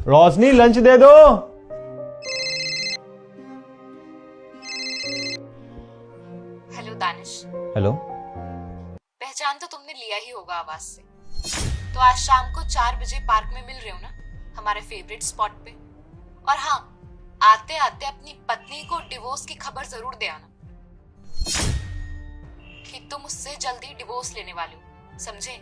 रोशनी lunch दे दो। Hello Danish. Hello. पहचान तो तुमने लिया ही होगा आवाज से। तो आज शाम को 4 बजे पार्क में मिल रहे हो ना, हमारे फेवरेट स्पॉट पे। और हाँ, आते आते अपनी पत्नी को डिवोर्स की खबर जरूर दे आना कि तुम उससे जल्दी डिवोर्स लेने वाले हो, समझे?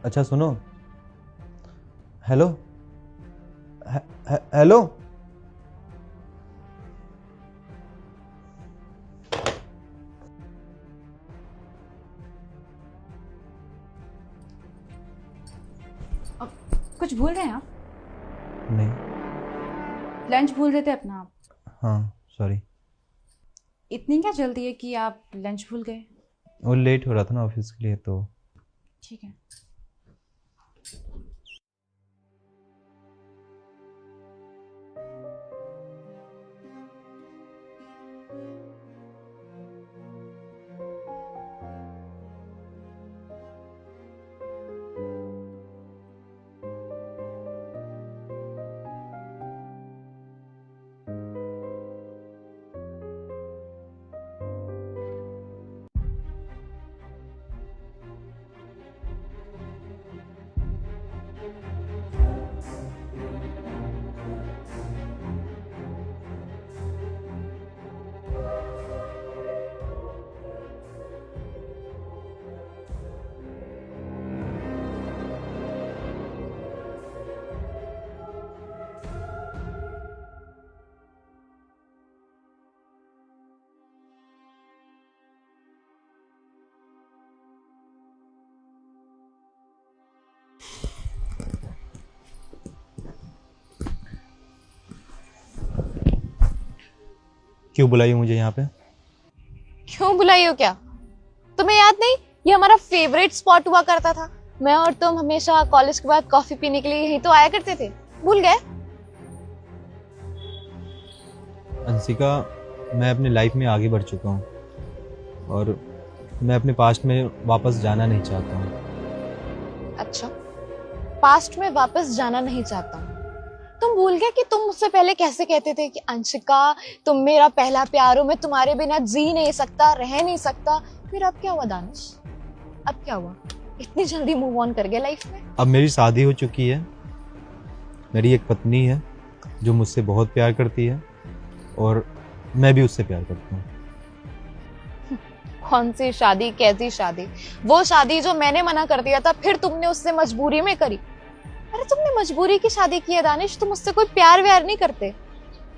अच्छा सुनो। हेलो। हेलो। कुछ भूल रहे हैं आप? नहीं। लंच भूल रहे थे अपना आप? हाँ सॉरी। इतनी क्या जल्दी है कि आप लंच भूल गए? वो लेट हो रहा था ना ऑफिस के लिए तो। ठीक है। क्यों बुलाई मुझे यहाँ पे? क्यों बुलाई हो क्या? तुम्हें याद नहीं, ये हमारा फेवरेट स्पॉट हुआ करता था। मैं और तुम हमेशा कॉलेज के बाद कॉफी पीने के लिए यहीं तो आया करते थे, भूल गए? अंशिका, मैं अपनी लाइफ में आगे बढ़ चुका हूँ और मैं अपने पास्ट में वापस जाना नहीं चाहता हूँ। अच्छा, पास्ट में वापस जाना नहीं चाहता हूँ। तुम भूल गए कि तुम मुझसे पहले कैसे कहते थे कि अंशिका तुम मेरा पहला प्यार हो, मैं तुम्हारे बिना जी नहीं सकता, रह नहीं सकता। फिर अब क्या हुआ दानिश? अब क्या हुआ? इतनी जल्दी मूव ऑन कर गया लाइफ में? अब मेरी शादी हो चुकी है। मेरी एक पत्नी है जो मुझसे बहुत प्यार करती है और मैं भी उससे प्यार करता हूँ। कौन सी शादी, कैसी शादी? वो शादी जो मैंने मना कर दिया था, फिर तुमने उससे मजबूरी में करी। अरे तुमने मजबूरी की शादी की है दानिश, तुम उससे कोई प्यार व्यार नहीं करते।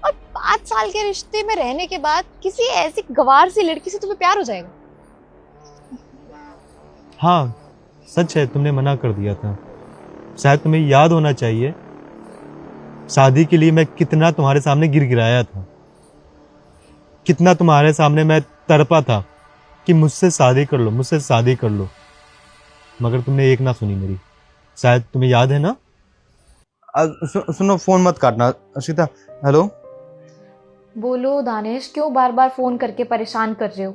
और 5 साल के रिश्ते में रहने के बाद किसी ऐसी गवार सी लड़की से तुम्हें प्यार हो जाएगा? हाँ सच है, तुमने मना कर दिया था। शायद तुम्हें याद होना चाहिए शादी के लिए मैं कितना तुम्हारे सामने गिर गिराया था, कितना तुम्हारे सामने मैं तड़पा था कि मुझसे शादी कर लो, मुझसे शादी कर लो, मगर तुमने एक ना सुनी मेरी। शायद तुम्हें याद है ना? सुनो, फोन मत काटना अशिता। हेलो। बोलो दानिश, क्यों बार बार फोन करके परेशान कर रहे हो?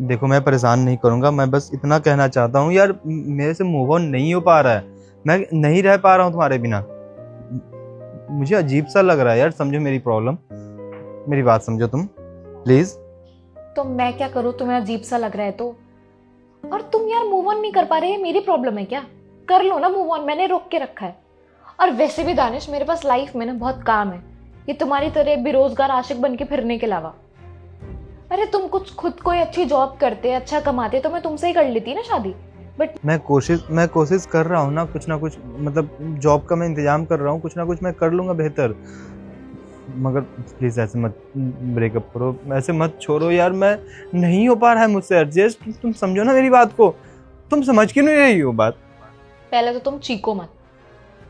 देखो, मैं परेशान नहीं करूंगा, मैं बस इतना कहना चाहता हूँ यार, मेरे से मूव ऑन नहीं हो पा रहा है। मैं नहीं रह पा रहा हूँ तुम्हारे बिना। मुझे अजीब सा लग रहा है यार, समझो मेरी प्रॉब्लम, मेरी बात समझो तुम प्लीज। तो मैं क्या करूँ, तुम्हें अजीब सा लग रहा है तो? और तुम यार मूव ऑन नहीं कर पा रहे हैं, मेरी प्रॉब्लम है क्या? कर लो ना मूव ऑन, मैंने रोक के रखा है। और वैसे भी दानिश, मेरे पास लाइफ में ना बहुत काम है, ये तुम्हारी तरह बेरोजगार आशिक बन के फिरने के अलावा। अरे तुम कुछ खुद कोई अच्छी जॉब करते, अच्छा कमाते तो मैं तुमसे ही कर लेती ना शादी। बट मैं कोशिश कर रहा हूँ ना कुछ, मतलब जॉब का मैं इंतजाम कर रहा हूँ, कुछ ना कुछ मैं कर लूंगा बेहतर। मगर प्लीज ऐसे मत ब्रेकअप करो, ऐसे मत छोड़ो यार, मैं नहीं हो पा रहा है मुझसे एडजस्ट। तुम समझो ना मेरी बात को, तुम समझ क्यों नहीं रही हो बात? पहले तो तुम चीखो मत,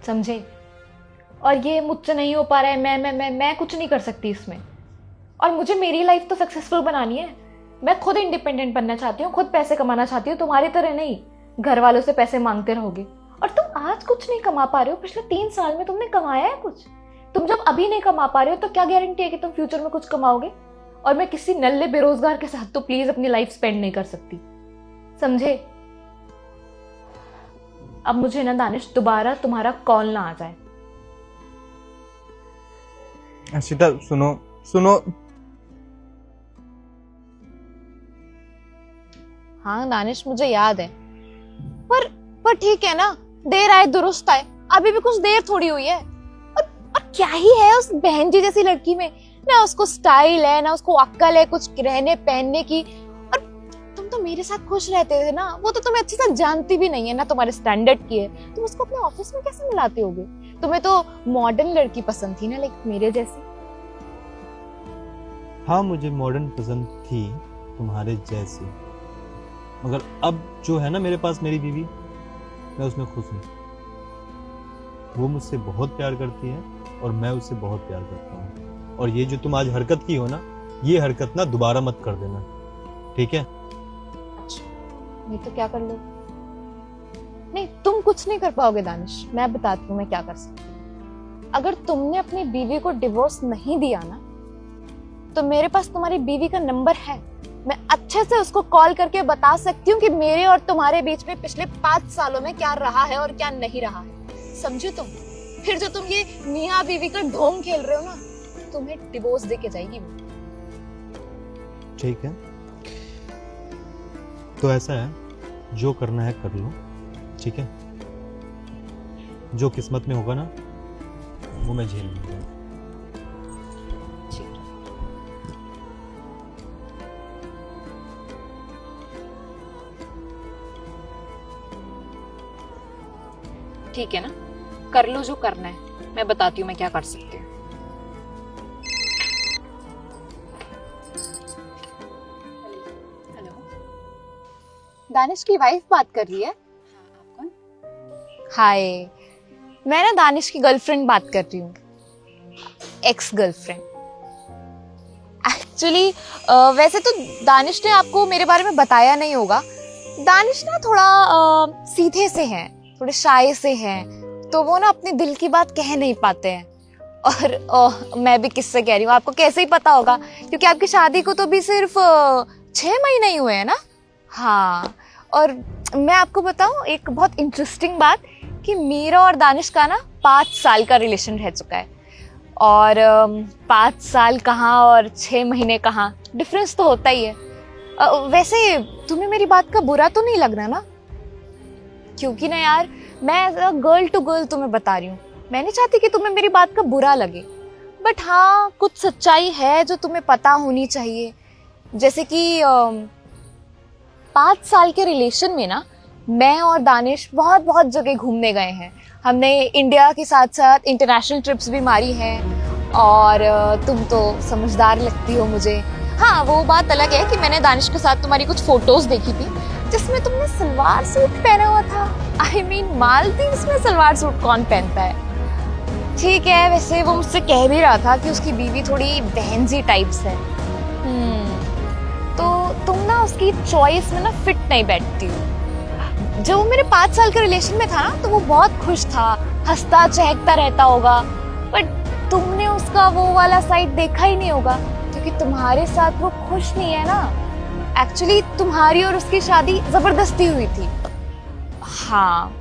समझे? और ये मुझसे नहीं हो पा रहा है, मैं कुछ नहीं कर सकती इसमें। और मुझे मेरी लाइफ तो सक्सेसफुल बनानी है। मैं खुद इंडिपेंडेंट बनना चाहती हूँ, खुद पैसे कमाना चाहती हूँ, तुम्हारी तरह नहीं घर वालों से पैसे मांगते रहोगे। और तुम आज कुछ नहीं कमा पा रहे हो, पिछले 3 साल में तुमने कमाया है कुछ? तुम जब अभी नहीं कमा पा रहे हो तो क्या गारंटी है कि तुम फ्यूचर में कुछ कमाओगे? और मैं किसी नल्ले बेरोजगार के साथ तो प्लीज अपनी लाइफ स्पेंड नहीं कर सकती, समझे? अब मुझे ना दानिश दोबारा तुम्हारा कॉल ना आ जाए। अर्शिता सुनो सुनो। हाँ दानिश, मुझे याद है, पर ठीक है ना, देर आए दुरुस्त आए, अभी भी कुछ देर थोड़ी हुई है। और क्या ही है उस बहन जी जैसी लड़की में, ना उसको स्टाइल है, ना उसको अक्ल है कुछ रहने पहनने की। और तुम तो मेरे साथ खुश रहते थे ना, वो तो तुम्हें अच्छे से जानती भी नहीं है ना, तुम्हारे स्टैंडर्ड की है। तुम उसको अपने ऑफिस में कैसे मिलाते होगे? तुम्हें तो मॉडर्न लड़की पसंद थी ना, लाइक मेरे जैसी। हाँ, मुझे मॉडर्न पसंद थी तुम्हारे जैसी, मगर अब जो है ना मेरे पास मेरी बीवी, मैं उसमें खुश हूँ। वो मुझसे बहुत प्यार करती है और मैं उससे बहुत प्यार करता हूँ। और ये जो तुम आज हरकत की हो ना, ये हरकत ना दोबारा मत कर देना, ठीक है? अच्छा, नहीं तो क्या कर लो? नहीं, तुम कुछ नहीं कर पाओगे दानिश, मैं बताती हूँ मैं क्या कर सकती हूँ। अगर तुमने अपनी बीवी को डिवोर्स नहीं दिया ना, तो मेरे पास तुम्हारी बीवी का नंबर है। मैं अच्छे से उसको कॉल करके बता सकती हूँ कि मेरे और तुम्हारे बीच में पिछले 5 सालों में क्या रहा है और क्या नहीं रहा है। समझो तुम? फिर जो तुम ये मियाँ बीवी का ढोंग खेल रहे हो ना, तुम्हें डिवोर्स दे के जाएगी वो। ठीक है, तो ऐसा है, जो करना है कर लो, ठीक है? जो किस्मत में होगा ना, वो मैं झेल लूंगा। ठीक है ना, कर लो जो करना है, मैं बताती हूँ मैं क्या कर सकती हूँ। हेलो, दानिश की वाइफ बात कर रही है? हाय, मैं ना दानिश की गर्लफ्रेंड बात कर रही हूँ, एक्स गर्लफ्रेंड। एक्चुअली वैसे तो दानिश ने आपको मेरे बारे में बताया नहीं होगा। दानिश ना थोड़ा सीधे से हैं, थोड़े शाय से हैं, तो वो ना अपने दिल की बात कह नहीं पाते हैं। और मैं भी किससे कह रही हूँ, आपको कैसे ही पता होगा, क्योंकि आपकी शादी को तो भी सिर्फ 6 महीने ही हुए हैं ना। हाँ, और मैं आपको बताऊं एक बहुत इंटरेस्टिंग बात, कि मेरा और दानिश का ना 5 साल का रिलेशन रह चुका है। और 5 साल कहाँ और 6 महीने कहाँ, डिफरेंस तो होता ही है। वैसे तुम्हें मेरी बात का बुरा तो नहीं लग रहा ना? क्योंकि ना यार, मैं गर्ल टू गर्ल तुम्हें बता रही हूँ, मैं नहीं चाहती कि तुम्हें मेरी बात का बुरा लगे। बट हाँ, कुछ सच्चाई है जो तुम्हें पता होनी चाहिए। जैसे कि 5 साल के रिलेशन में ना, मैं और दानिश बहुत बहुत जगह घूमने गए हैं। हमने इंडिया के साथ साथ इंटरनेशनल ट्रिप्स भी मारी हैं। और तुम तो समझदार लगती हो मुझे। हाँ, वो बात अलग है कि मैंने दानिश के साथ तुम्हारी कुछ फोटोज देखी थी जिसमें तुमने सलवार सूट पहना हुआ था। I mean, मालदीव्स में सलवार सूट कौन पहनता है? ठीक है, वैसे वो मुझसे कह भी रहा था कि उसकी बीवी थोड़ी बहनजी टाइप्स है। तो तुम ना उसकी चॉइस में ना फिट नहीं बैठती हो। जब वो मेरे 5 साल के रिलेशन में था ना, तो वो बहुत खुश था, हंसता चहकता रहता होगा। बट तुमने उसका वो वाला साइड देखा ही नहीं होगा, क्योंकि तुम्हारे साथ वो खुश नहीं है ना। एक्चुअली तुम्हारी और उसकी शादी जबरदस्ती हुई थी। हाँ,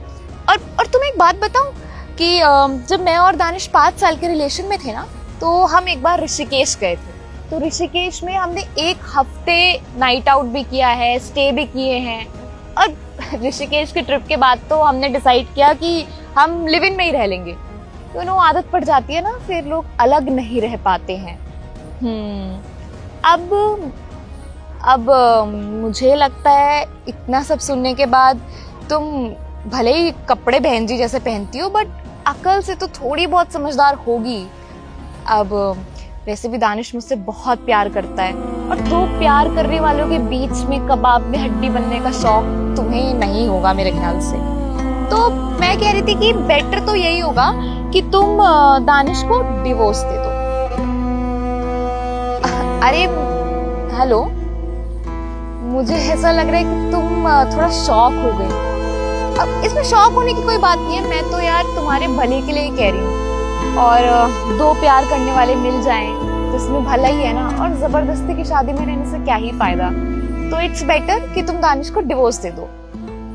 और तुम्हें एक बात बताऊं कि जब मैं और दानिश 5 साल के रिलेशन में थे ना, तो हम एक बार ऋषिकेश गए थे। तो ऋषिकेश में हमने 1 हफ्ते नाइट आउट भी किया है, स्टे भी किए हैं। और ऋषिकेश की ट्रिप के बाद तो हमने डिसाइड किया कि हम लिव इन में ही रह लेंगे। तो आदत पड़ जाती है ना, फिर लोग अलग नहीं रह पाते हैं। अब मुझे लगता है इतना सब सुनने के बाद तुम भले ही कपड़े बहन जी जैसे पहनती हो, बट अकल से तो थोड़ी बहुत समझदार होगी। अब वैसे भी दानिश मुझसे बहुत प्यार करता है, और 2 प्यार करने वालों के बीच में कबाब में हड्डी बनने का शौक तुम्हें नहीं होगा मेरे ख्याल से। तो मैं कह रही थी कि बेटर तो यही होगा कि तुम दानिश को डिवोर्स दे दो। अरे हेलो, मुझे ऐसा लग रहा है कि तुम थोड़ा शॉक हो गई। अब इसमें शॉक होने की कोई बात नहीं है, मैं तो यार तुम्हारे भले के लिए ही कह रही हूँ। और 2 प्यार करने वाले मिल जाएं तो इसमें भला ही है ना, और जबरदस्ती की शादी में रहने से क्या ही फायदा। तो इट्स बेटर कि तुम दानिश को डिवोर्स दे दो।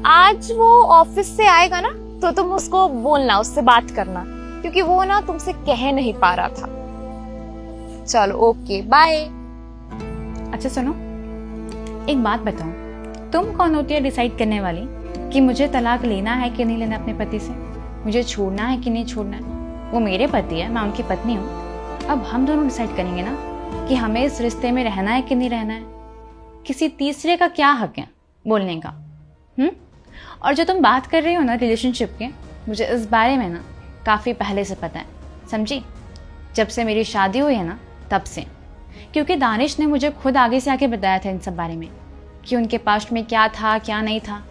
आज वो ऑफिस से आएगा ना, तो तुम उसको बोलना, उससे बात करना, क्योंकि वो ना तुमसे कह नहीं पा रहा था। चलो ओके बाय। अच्छा सुनो, एक बात बताओ, तुम कौन होती है डिसाइड करने वाली कि मुझे तलाक लेना है कि नहीं लेना अपने पति से, मुझे छोड़ना है कि नहीं छोड़ना है? वो मेरे पति है, मैं उनकी पत्नी हूँ। अब हम दोनों डिसाइड करेंगे ना कि हमें इस रिश्ते में रहना है कि नहीं रहना है। किसी तीसरे का क्या हक है बोलने का? और जो तुम बात कर रही हो ना रिलेशनशिप के, मुझे इस बारे में ना काफ़ी पहले से पता है, समझी? जब से मेरी शादी हुई है ना तब से, क्योंकि दानिश ने मुझे खुद आगे से आके बताया था इन सब बारे में कि उनके पास्ट में क्या था क्या नहीं था।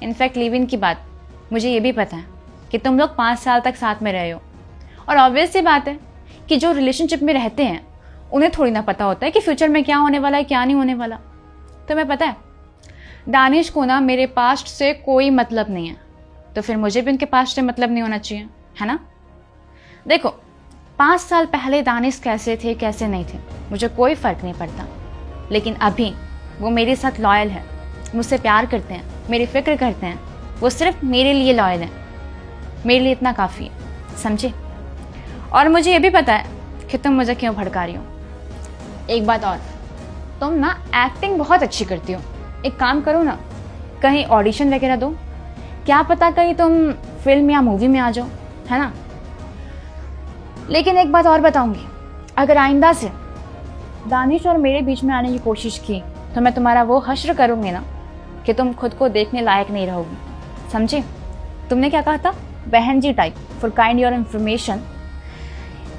इनफैक्ट लिव इन की बात मुझे ये भी पता है कि तुम लोग 5 साल तक साथ में रहे हो, और ऑब्वियस सी बात है कि जो रिलेशनशिप में रहते हैं उन्हें थोड़ी ना पता होता है कि फ्यूचर में क्या होने वाला है क्या नहीं होने वाला। तुम्हें पता है दानिश को ना मेरे पास्ट से कोई मतलब नहीं है, तो फिर मुझे भी उनके पास्ट से मतलब नहीं होना चाहिए, है ना? देखो 5 साल पहले दानिश कैसे थे कैसे नहीं थे मुझे कोई फ़र्क नहीं पड़ता, लेकिन अभी वो मेरे साथ लॉयल है, मुझसे प्यार करते हैं, मेरी फिक्र करते हैं, वो सिर्फ मेरे लिए लॉयल है। मेरे लिए इतना काफ़ी है, समझे? और मुझे ये भी पता है कि तुम मुझे क्यों भड़का रही हो। एक बात और, तुम ना एक्टिंग बहुत अच्छी करती हो। एक काम करो ना, कहीं ऑडिशन वगैरह दो, क्या पता कहीं तुम फिल्म या मूवी में आ जाओ, है ना? लेकिन एक बात और बताऊंगी, अगर आइंदा से दानिश और मेरे बीच में आने की कोशिश की तो मैं तुम्हारा वो हश्र करूंगी ना कि तुम खुद को देखने लायक नहीं रहोगी, समझे? तुमने क्या कहा था, बहन जी type, for kind your information,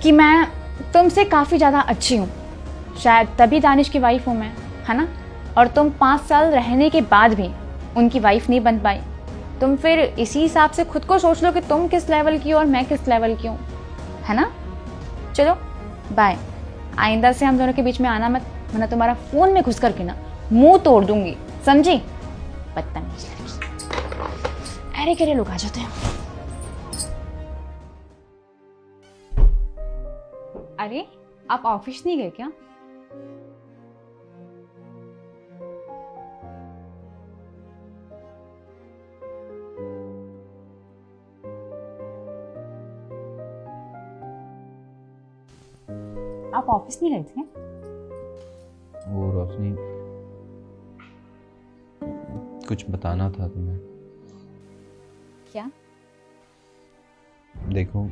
कि मैं तुमसे काफ़ी ज़्यादा अच्छी हूँ, शायद तभी दानिश की वाइफ हूँ मैं, है ना? और तुम 5 साल रहने के बाद भी उनकी वाइफ नहीं बन पाई। तुम फिर इसी हिसाब से खुद को सोच लो कि तुम किस लेवल की हो और मैं किस लेवल की हूँ, है ना? चलो बाय। आइंदा से हम दोनों के बीच में आना मत, वरना तुम्हारा फ़ोन में घुस करके ना मुंह तोड़ दूंगी, समझी? बदतमीज लड़की। अरे करे लोग आ जाते हैं। अरे आप ऑफिस नहीं गए क्या? आप ऑफिस नहीं गए थे? वो रोशनी, कुछ बताना था तुम्हें। क्या? देखो,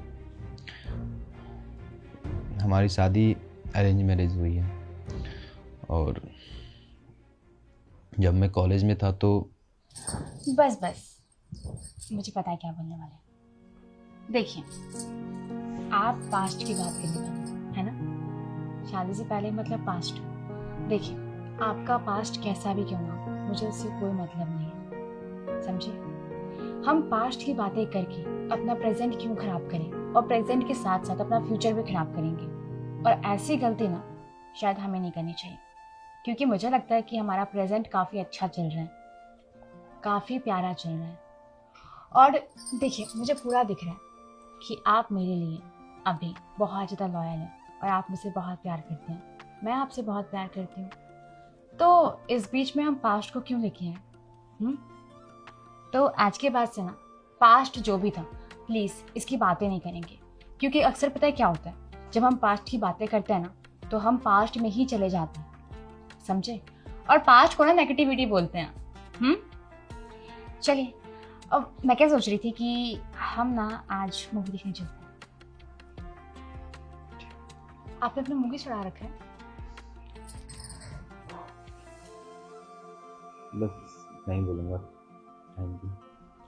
हमारी शादी अरेंज मैरिज हुई है, और जब मैं कॉलेज में था तो बस मुझे पता है क्या बोलने वाले हैं। देखिए, आप पास्ट की बात करने वाले है ना? शादी से पहले मतलब पास्ट। देखिए, आपका पास्ट कैसा भी क्यों ना, मुझे उससे कोई मतलब नहीं है, समझे? हम पास्ट की बातें करके अपना प्रेजेंट क्यों खराब करें, और प्रेजेंट के साथ साथ अपना फ्यूचर भी खराब करेंगे। और ऐसी गलती ना शायद हमें नहीं करनी चाहिए, क्योंकि मुझे लगता है कि हमारा प्रेजेंट काफ़ी अच्छा चल रहा है, काफ़ी प्यारा चल रहा है। और देखिए, मुझे पूरा दिख रहा है कि आप मेरे लिए अभी बहुत ज़्यादा लॉयल हैं और आप मुझसे बहुत प्यार करते हैं, मैं आपसे बहुत प्यार करती हूँ। तो इस बीच में हम पास्ट को क्यों लेके आए? तो आज के बाद से ना पास्ट जो भी था, प्लीज़ इसकी बातें नहीं करेंगे, क्योंकि अक्सर पता है क्या होता है, जब हम पास्ट की बातें करते हैं ना तो हम पास्ट में ही चले जाते हैं, समझे? और पास्ट को ना नेगेटिविटी बोलते हैं। चलिए, अब मैं क्या सोच रही थी कि हम ना आज मूवी देखने चलते हैं। आपने अपना मूवी चढ़ा रखा है? बस नहीं बोलूँगा। Thank you.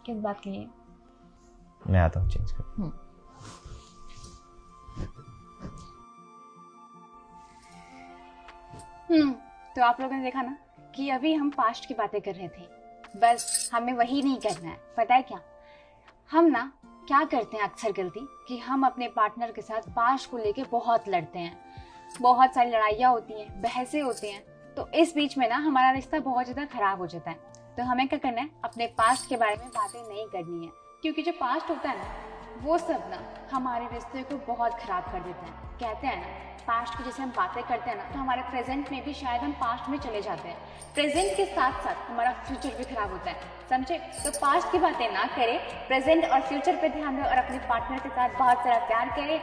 किस बात के लिए? मैं आता हूँ चेंज कर। तो आप लोगों ने देखा ना कि अभी हम पास्ट की बातें कर रहे थे, बस हमें वही नहीं करना है। पता है क्या, हम ना क्या करते हैं अक्सर गलती कि हम अपने पार्टनर के साथ पास्ट को लेके बहुत लड़ते हैं, बहुत सारी लड़ाइयाँ होती हैं, बहसें होती हैं, तो इस बीच में ना हमारा रिश्ता बहुत ज़्यादा खराब हो जाता है। तो हमें क्या करना है, अपने पास्ट के बारे में बातें नहीं करनी है, क्योंकि जो पास्ट होता है ना वो सब ना हमारे रिश्ते को बहुत खराब कर देता है। कहते हैं ना, पास्ट की जैसे हम बातें करते हैं ना तो हमारे प्रेजेंट में भी शायद हम पास्ट में चले जाते हैं, प्रेजेंट के साथ साथ हमारा फ्यूचर भी खराब होता है, समझे? तो पास्ट की बातें ना करें, प्रेजेंट और फ्यूचर पे ध्यान दें और अपने पार्टनर के साथ बहुत सारा प्यार करें।